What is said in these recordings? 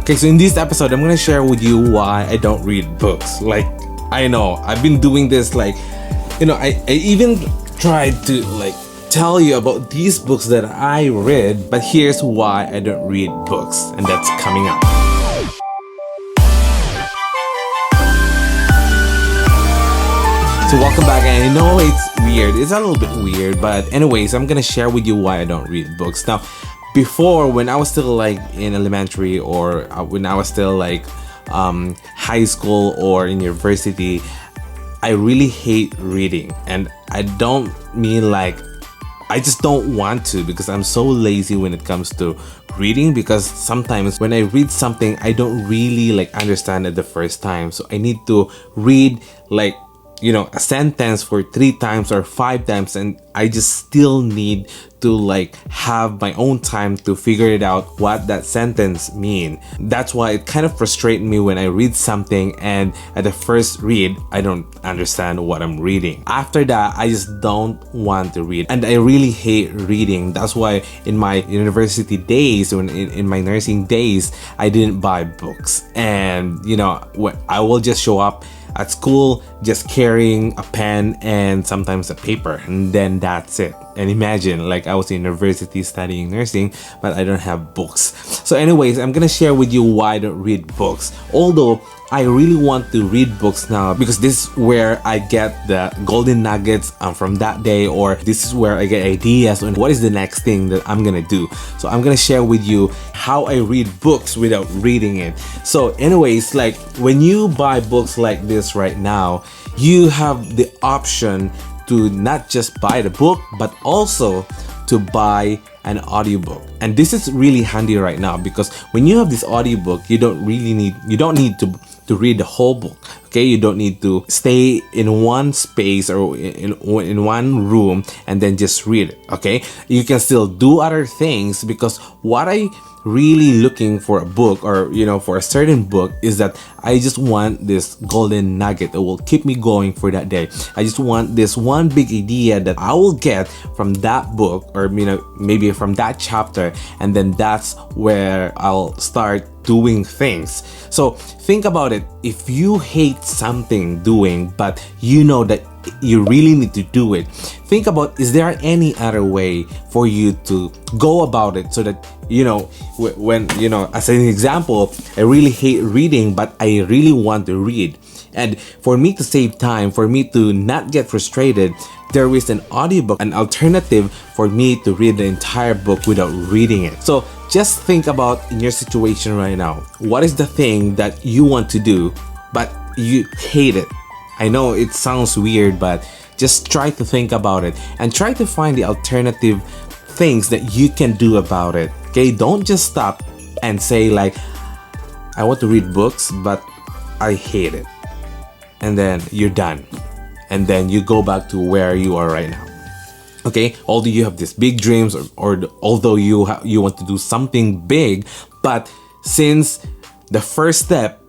Okay, so in this episode, I'm gonna share with you why I don't read books. Like, I know, I've been doing this, like, I even tried to, like, tell you about these books that I read, but here's why I don't read books, and that's coming up. So welcome back, and I know it's weird, it's a little bit weird, but anyways, I'm gonna share with you why I don't read books. Now, before, when I was still like in elementary, or when I was still like high school or in university, I really hate reading. And I don't mean like, I just don't want to, because I'm so lazy when it comes to reading, because sometimes when I read something, I don't really like understand it the first time. So I need to read like, a sentence for 3 times or 5 times, and I just still need to like have my own time to figure it out what that sentence mean. That's why it kind of frustrates me when I read something and at the first read I don't understand what I'm reading. After that, I just don't want to read, and I really hate reading. That's why in my university days, when in my nursing days, I didn't buy books, and I will just show up at school just carrying a pen and sometimes a paper, and then that's it. And imagine, like, I was in university studying nursing, but I don't have books. So anyways, I'm gonna share with you why I don't read books. Although I really want to read books now, because this is where I get the golden nuggets from that day, or this is where I get ideas on what is the next thing that I'm gonna do. So I'm gonna share with you how I read books without reading it. So anyways, like, when you buy books like this right now, you have the option to not just buy the book, but also to buy an audiobook. And this is really handy right now, because when you have this audiobook, you don't need to read the whole book. Okay, you don't need to stay in one space or in one room and then just read it. Okay, you can still do other things, because what I really looking for a book, or for a certain book, is that I just want this golden nugget that will keep me going for that day. I just want this one big idea that I will get from that book, or maybe from that chapter, and then that's where I'll start doing things. So think about it. If you hate something doing, but you know that you really need to do it, think about, is there any other way for you to go about it, so that when as an example, I really hate reading, but I really want to read. And for me to save time, for me to not get frustrated, there is an audiobook, an alternative for me to read the entire book without reading it. So just think about, in your situation right now, what is the thing that you want to do, but you hate it? I know it sounds weird, but just try to think about it and try to find the alternative things that you can do about it. Okay, don't just stop and say like, I want to read books, but I hate it, and then you're done, and then you go back to where you are right now. Okay, although you have these big dreams, or although you want to do something big, but since the first step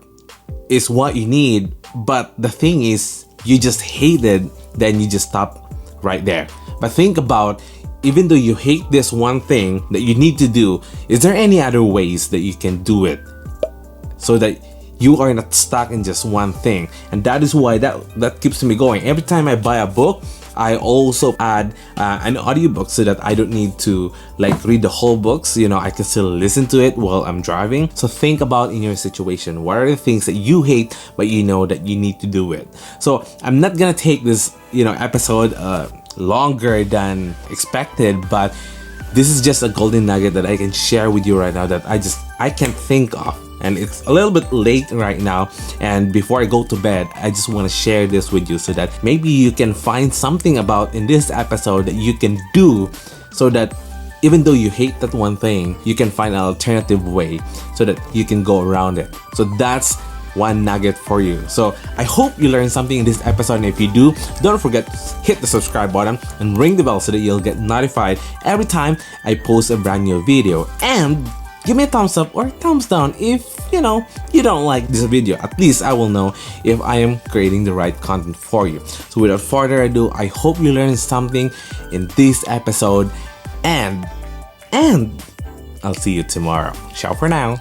is what you need, but the thing is you just hate it, then you just stop right there. But think about, even though you hate this one thing that you need to do, is there any other ways that you can do it, so that you are not stuck in just one thing? And that is why that keeps me going. Every time I buy a book, I also add an audiobook, so that I don't need to like read the whole books. I can still listen to it while I'm driving. So think about, in your situation, what are the things that you hate, but you know that you need to do it. So I'm not gonna take this episode longer than expected, but this is just a golden nugget that I can share with you right now, that I can't think of. And it's a little bit late right now, and before I go to bed, I just want to share this with you, so that maybe you can find something about in this episode that you can do, so that even though you hate that one thing, you can find an alternative way so that you can go around it. So that's one nugget for you. So I hope you learned something in this episode, and if you do, don't forget to hit the subscribe button and ring the bell, so that you'll get notified every time I post a brand new video. And give me a thumbs up or thumbs down if you don't like this video. At least I will know if I am creating the right content for you. So without further ado, I hope you learned something in this episode, and I'll see you tomorrow. Ciao for now.